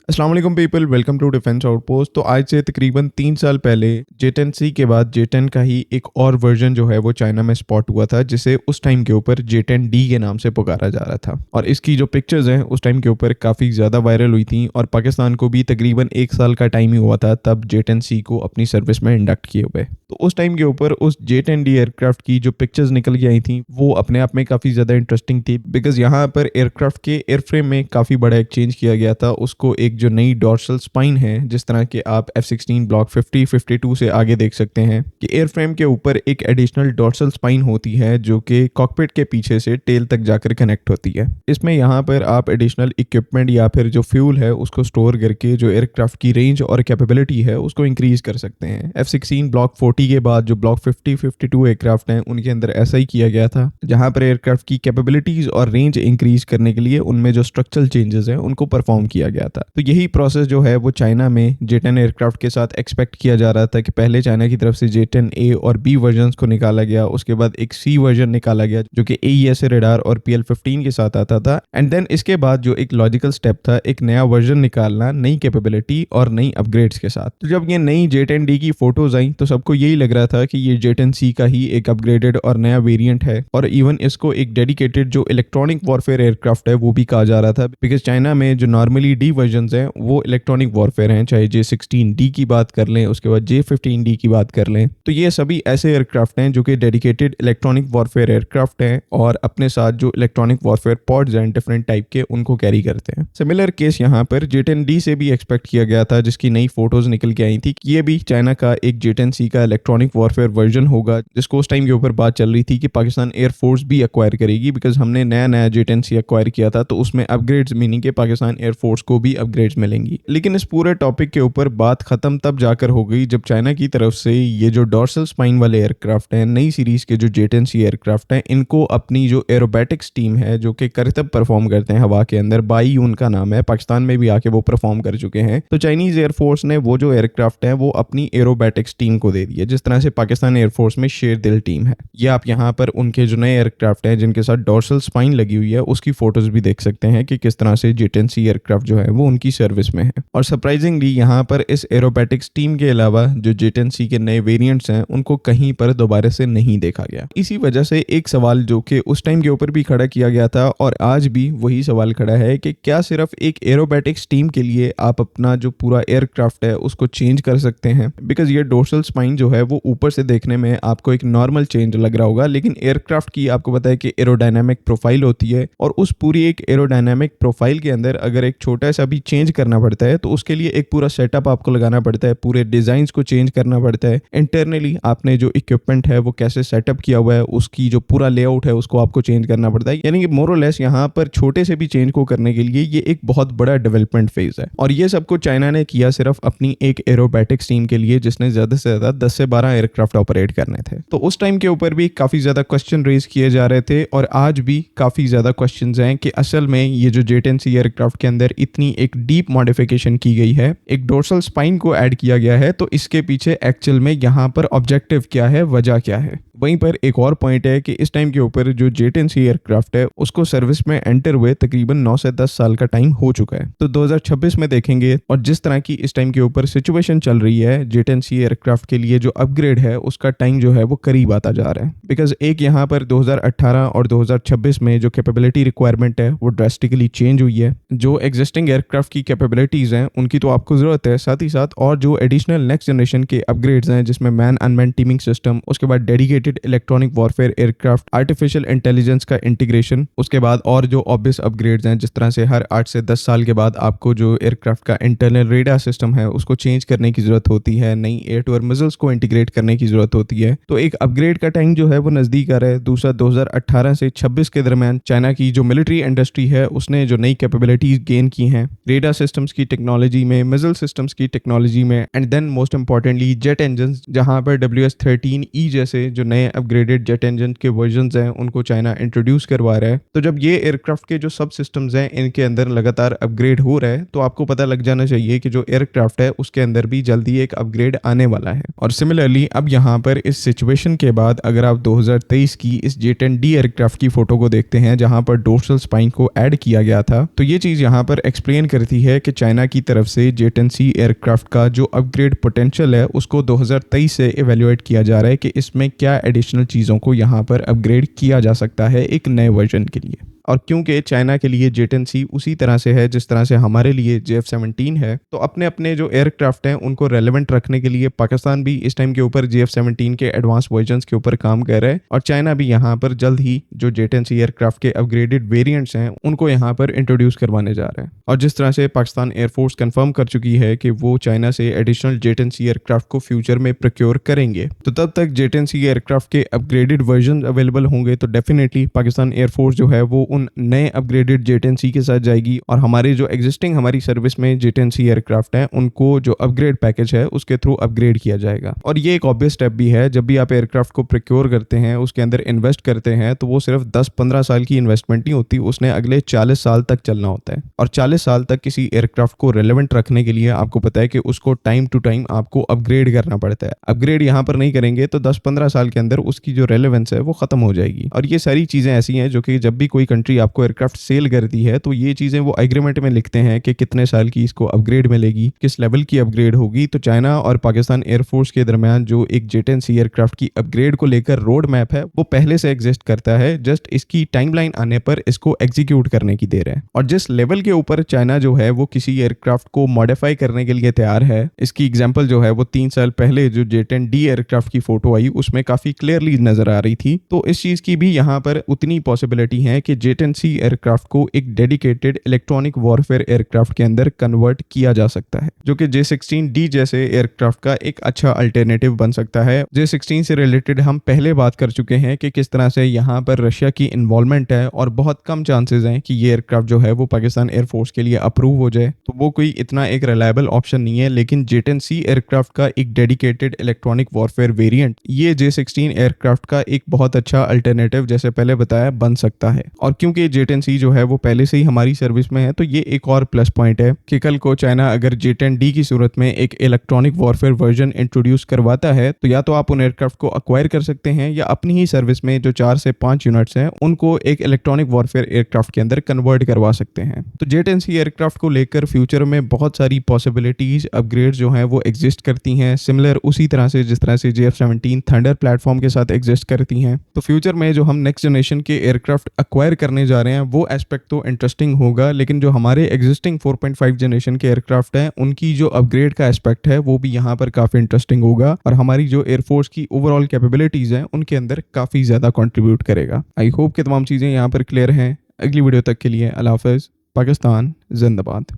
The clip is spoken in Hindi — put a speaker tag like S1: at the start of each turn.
S1: अस्सलाम वालेकुम people, welcome to defence outpost. तो आज से तकरीबन 3 साल पहले J10C के बाद J10 का ही एक और वर्जन जो है वो चाइना में स्पॉट हुआ था, जिसे उस टाइम के ऊपर J10D के नाम से पुकारा जा रहा था। और इसकी जो पिक्चर्स हैं उस टाइम के ऊपर काफ़ी ज़्यादा वायरल हुई थी और पाकिस्तान को भी तकरीबन 1 साल का टाइम ही हुआ था तब J10C को अपनी सर्विस में इंडक्ट किए हुए। तो उस टाइम के ऊपर उस J10D एयरक्राफ्ट की जो पिक्चर्स निकल के आई थी वो अपने आप में काफ़ी ज़्यादा इंटरेस्टिंग थी, बिकॉज यहाँ पर एयरक्राफ्ट के एयरफ्रेम में काफ़ी बड़ा एक चेंज किया गया था। उसको एक जो नई डॉर्सल स्पाइन है, जिस तरह के आप F-16 ब्लॉक 50-52 से आगे देख सकते हैं कि एयरफ्रेम के ऊपर एक एडिशनल डॉर्सल स्पाइन होती है जो कि कॉकपिट के पीछे से टेल तक जाकर कनेक्ट होती है। इसमें यहाँ पर आप एडिशनल इक्विपमेंट या फिर जो फ्यूल है उसको स्टोर करके जो एयरक्राफ्ट की रेंज और कैपेबिलिटी है उसको इंक्रीज कर सकते हैं। F-16 ब्लॉक 40 के बाद जो ब्लॉक 50-52 एयरक्राफ्ट हैं उनके अंदर ऐसा ही किया गया था, जहां पर एयरक्राफ्ट की कैपेबिलिटीज और रेंज इंक्रीज करने के लिए उनमें जो स्ट्रक्चरल चेंजेस हैं उनको परफॉर्म किया गया था। तो यही प्रोसेस जो है वो चाइना में J10 एयरक्राफ्ट के साथ एक्सपेक्ट किया जा रहा था कि पहले चाइना की तरफ से J10A और B वर्जन को निकाला गया, उसके बाद एक C वर्जन निकाला गया जो कि AESA रेडार और PL-15 के साथ आता था, एंड देन इसके बाद जो एक लॉजिकल स्टेप था एक नया वर्जन निकालना नई कैपेबिलिटी और नई अपग्रेड्स के साथ। तो जब ये नई J10D की फोटोज आई तो सबको यही लग रहा था कि ये J10C का ही एक अपग्रेडेड और नया वेरिएंट है, और इवन इसको एक डेडिकेटेड जो इलेक्ट्रॉनिक वॉरफेयर एयरक्राफ्ट है वो भी कहा जा रहा था, बिकॉज चाइना में जो नॉर्मली D वर्जन हैं वो इलेक्ट्रॉनिक वॉरफेयर हैं, चाहे J16D की बात कर लें, उसके बाद J15D की बात कर लें। तो ये सभी ऐसे एयरक्राफ्ट हैं जो कि डेडिकेटेड इलेक्ट्रॉनिक वॉरफेयर एयरक्राफ्ट हैं और अपने साथ जो इलेक्ट्रॉनिक वॉरफेयर पॉड्स हैं डिफरेंट टाइप के उनको कैरी करते हैं। सिमिलर केस यहाँ पर J10D से भी एक्सपेक्ट किया गया था, जिसकी नई फोटोज निकल के आई थी कि ये भी चाइना का एक J10C का इलेक्ट्रॉनिक वॉरफेयर वर्जन होगा, जिसको उस टाइम के ऊपर बात चल रही थी कि पाकिस्तान एयरफोर्स भी एक्वायर करेगी, बिकॉज हमने नया नया J10C एक्वायर किया था तो उसमें अपग्रेड्स, मीनिंग के पाकिस्तान एयरफोर्स को भी अपग्रेड्स मिलेंगी। लेकिन इस पूरे टॉपिक के ऊपर बात खत्म तब जाकर हो गई जब चाइना की तरफ से ये जो डॉर्सल स्पाइन वाले एयरक्राफ्ट हैं, नई सीरीज के जो J10C एयरक्राफ्ट हैं, इनको अपनी जो एरोबैटिक्स टीम है जो कि करतब परफॉर्म करते हैं हवा के अंदर, बाई उनका नाम है, पाकिस्तान में भी आके वो परफॉर्म कर चुके हैं। तो चाइनीज एयरफोर्स ने वो जो एयरक्राफ्ट है वो अपनी एरोबैटिक्स टीम को दे दिए, जिस तरह से पाकिस्तान एयरफोर्स में शेर दिल टीम है। ये आप यहाँ पर उनके जो नए एयरक्राफ्ट हैं जिनके साथ डॉर्सल स्पाइन लगी हुई है उसकी फोटोज भी देख सकते हैं कि किस तरह से J10C एयरक्राफ्ट जो है वो उनकी सर्विस में है। और सरप्राइजिंगली यहाँ पर इस एरोबैटिक्स टीम के अलावा जो J10C के नए वेरिएंट्स हैं उनको कहीं पर दोबारा से नहीं देखा गया। इसी वजह से एक सवाल जो कि उस टाइम के ऊपर भी खड़ा किया गया था और आज भी वही सवाल खड़ा है कि क्या सिर्फ एक एरोबैटिक्स टीम के लिए आप अपना जो पूरा एयरक्राफ्ट है उसको चेंज कर सकते हैं, बिकॉज ये डोर्सल स्पाइन जो है वो ऊपर से देखने में आपको एक नॉर्मल चेंज लग रहा होगा, लेकिन एयरक्राफ्ट की आपको पता है कि एरोडायनामिक प्रोफाइल होती है और उस पूरी एक एरोडायनामिक प्रोफाइल के अंदर अगर एक छोटा सा भी चेंज करना पड़ता है तो उसके लिए एक पूरा सेटअप आपको लगाना पड़ता है, पूरे डिजाइन को चेंज करना पड़ता है। इंटरनली आपने जो इक्विपमेंट है वो कैसे सेटअप किया हुआ है उसकी जो पूरा लेआउट है उसको आपको चेंज करना पड़ता है, यानी कि मोर और लेस यहाँ पर छोटे से भी चेंज को करने के लिए ये एक बहुत बड़ा डेवलपमेंट फेज है। और ये सब कुछ चाइना ने किया सिर्फ अपनी एक एरोबैटिक्स टीम के लिए जिसने ज्यादा से ज्यादा 10 से 12 एयरक्राफ्ट ऑपरेट करने थे। तो उस टाइम के ऊपर भी काफी ज्यादा क्वेश्चन रेज किए जा रहे थे और आज भी काफी ज्यादा क्वेश्चंस हैं कि असल में ये जो J10C एयरक्राफ्ट के अंदर इतनी एक डीप मॉडिफिकेशन की गई है, एक डोर्सल स्पाइन को ऐड किया गया है, तो इसके पीछे एक्चुअल में यहाँ पर ऑब्जेक्टिव क्या है, वजह क्या है। वहीं पर एक और पॉइंट है कि इस टाइम के ऊपर जो J10C एयरक्राफ्ट है उसको सर्विस में एंटर हुए तकरीबन 9 से 10 साल का टाइम हो चुका है। तो 2026 में देखेंगे और जिस तरह की इस टाइम के ऊपर सिचुएशन चल रही है J10C एयरक्राफ्ट के लिए जो अपग्रेड है उसका टाइम जो है वो करीब आता जा रहा है, बिकॉज एक यहाँ पर 2018 और 2026 में जो कैपेबिलिटी रिक्वायरमेंट है वो ड्रास्टिकली चेंज हुई है। जो एग्जिस्टिंग एयरक्राफ्ट की कैपेबिलिटीज हैं उनकी तो आपको जरूरत है, साथ ही साथ और जो एडिशनल नेक्स्ट जनरेशन के अपग्रेड्स हैं जिसमें मैन अनमैन टीमिंग सिस्टम, उसके बाद dedicated electronic warfare aircraft, artificial intelligence का इंटीग्रेशन, उसके बाद और जो ऑब्वियस अपग्रेड्स हैं जिस तरह से हर 8 से 10 साल के बाद आपको जो एयरक्राफ्ट का इंटरनल रेडार सिस्टम है उसको चेंज करने की जरूरत होती है, नई एयर टू एयर मिसाइल्स को इंटीग्रेट करने की जरूरत होती है। तो एक अपग्रेड का टाइम जो है वो नजदीक आ रहा है। दूसरा 2018 से 26 के दरमियान चाइना की जो मिलिट्री इंडस्ट्री है उसने जो नई कैपेबिलिटीज गेन की हैं रेडार सिस्टम्स की टेक्नोलॉजी में, मिसाइल सिस्टम्स की टेक्नोलॉजी में, and then most importantly jet engine, जहां पर WS-13E जैसे जो नए नए अपग्रेडेड जेट इंजन के वर्जन्स हैं उनको चाइना इंट्रोड्यूस करवा रहा है। तो जब ये एयरक्राफ्ट के जो सब सिस्टम्स हैं इनके अंदर लगातार अपग्रेड हो रहा है तो आपको पता लग जाना चाहिए कि जो एयरक्राफ्ट है उसके अंदर भी जल्दी एक अपग्रेड आने वाला है। और सिमिलरली अब यहाँ पर इस सिचुएशन के बाद अगर आप 2023 की इस J-10D एयरक्राफ्ट की फोटो को देखते हैं जहां पर डोर्सल स्पाइन को ऐड किया गया था, तो ये चीज यहाँ पर एक्सप्लेन करती है कि चाइना की तरफ से J-10C एयरक्राफ्ट का जो अपग्रेड पोटेंशियल है उसको 2023 से इवेल्युएट किया जा रहा है कि इसमें क्या एडिशनल चीज़ों को यहाँ पर अपग्रेड किया जा सकता है एक नए वर्जन के लिए। और क्योंकि चाइना के लिए J-10C उसी तरह से है जिस तरह से हमारे लिए JF-17 है, तो अपने अपने जो एयरक्राफ्ट हैं उनको रेलेवेंट रखने के लिए पाकिस्तान भी इस टाइम के ऊपर JF-17 के एडवांस वर्जन्स के ऊपर काम कर रहा है और चाइना भी यहाँ पर जल्द ही जो J-10C एयरक्राफ्ट के अपग्रेडेड वेरिएंट्स हैं उनको यहाँ पर इंट्रोड्यूस करवाने जा रहे हैं। और जिस तरह से पाकिस्तान एयरफोर्स कंफर्म कर चुकी है कि वो चाइना से एडिशनल J-10C एयरक्राफ्ट को फ्यूचर में प्रोक्योर करेंगे, तो तब तक J-10C एयरक्राफ्ट के अपग्रेडेड वर्जन अवेलेबल होंगे तो डेफिनेटली पाकिस्तान एयरफोर्स जो है वो उन नए अपग्रेडेड J-10C के साथ जाएगी और हमारे जो एग्जिस्टिंग हमारी सर्विस में J-10C एयरक्राफ्ट हैं उनको जो अपग्रेड पैकेज है उसके थ्रू अपग्रेड किया जाएगा। और ये एक ऑब्वियस स्टेप भी है, जब भी आप एयरक्राफ्ट को प्रोक्योर करते हैं उसके अंदर इन्वेस्ट करते हैं तो वो सिर्फ 10-15 साल की इन्वेस्टमेंट नहीं होती, उसने अगले 40 साल तक चलना होता है। और 40 साल तक किसी एयरक्राफ्ट को रेलेवेंट रखने के लिए आपको पता है कि उसको टाइम टू टाइम आपको अपग्रेड करना पड़ता है। अपग्रेड यहाँ पर नहीं करेंगे तो 10-15 साल के अंदर उसकी जो रेलेवेंस है वो खत्म हो जाएगी। और ये सारी चीजें ऐसी हैं जो कि जब भी कोई कंट्री आपको एयरक्राफ्ट सेल करती है तो ये चीजें वो एग्रीमेंट में लिखते हैं कि कितने साल की इसको अपग्रेड मिलेगी, किस लेवल की अपग्रेड होगी। तो चाइना और पाकिस्तान एयरफोर्स के दरमियान जो एक J-10C एयरक्राफ्ट की अपग्रेड को लेकर रोड मैप है वो पहले से एग्जिस्ट करता है, जस्ट इसकी टाइमलाइन आने पर इसको एग्जीक्यूट करने की देर है। और जिस लेवल के ऊपर चाइना जो है वो किसी एयरक्राफ्ट को मॉडिफाई करने के लिए तैयार है, इसकी एग्जांपल जो है वो 3 साल पहले जो J-10D एयरक्राफ्ट की फोटो आई उसमें काफी क्लियरली नजर आ रही थी। तो इस चीज की भी यहाँ पर उतनी पॉसिबिलिटी है कि J-10C एयरक्राफ्ट को एक डेडिकेटेड इलेक्ट्रॉनिक वॉरफेयर एयरक्राफ्ट के अंदर कन्वर्ट किया जा सकता है, जो कि J-16D जैसे एयरक्राफ्ट का एक अच्छा अल्टरनेटिव बन सकता है। J-16 से रिलेटेड हम पहले बात कर चुके हैं कि किस तरह से यहाँ पर रशिया की इन्वॉल्वमेंट है और बहुत कम चांसेस हैं कि ये एयरक्राफ्ट जो है वो पाकिस्तान एयरफोर्स के लिए अप्रूव हो जाए, तो वो कोई इतना एक रिलायबल ऑप्शन नहीं है। लेकिन J-10C एयरक्राफ्ट का एक डेडिकेटेड इलेक्ट्रॉनिक वॉरफेयर वेरिएंट ये J-16 एयरक्राफ्ट का एक बहुत अच्छा अल्टरनेटिव जैसे पहले बताया बन सकता है। और क्योंकि J-10C जो है वो पहले से ही हमारी सर्विस में है तो ये एक और प्लस पॉइंट है कि कल को चाइना अगर J-10D की सूरत में एक इलेक्ट्रॉनिक वॉरफेयर वर्जन इंट्रोड्यूस करवाता है तो या तो आप उन एयरक्राफ्ट को अक्वायर कर सकते हैं या अपनी ही सर्विस में जो 4 से 5 यूनिट्स हैं उनको एक इलेक्ट्रॉनिक वॉरफेयर एयरक्राफ्ट के अंदर कन्वर्ट करवा सकते हैं। तो J-10C एयरक्राफ्ट को लेकर फ्यूचर में बहुत सारी पॉसिबिलिटीज अपग्रेड जो हैं वो एग्जिस्ट करती हैं, सिमिलर उसी तरह से जिस तरह से JF-17 थंडर प्लेटफॉर्म के साथ एग्जिस्ट करती हैं। तो फ्यूचर में जो हम नेक्स्ट जनरेशन के एयरक्राफ्ट अक्वायर करने जा रहे हैं वो एस्पेक्ट तो इंटरेस्टिंग होगा, लेकिन जो हमारे एग्जिस्टिंग 4.5 जनरेशन के एयरक्राफ्ट हैं उनकी जो अपग्रेड का एस्पेक्ट है वो भी यहाँ पर काफी इंटरेस्टिंग होगा और हमारी जो एयरफोर्स की ओवरऑल कैपेबिलिटीज हैं उनके अंदर काफी ज्यादा कंट्रीब्यूट करेगा। आई होप कि तमाम चीजें यहाँ पर क्लियर हैं। अगली वीडियो तक के लिए अल्लाह हाफिज़। पाकिस्तान जिंदाबाद।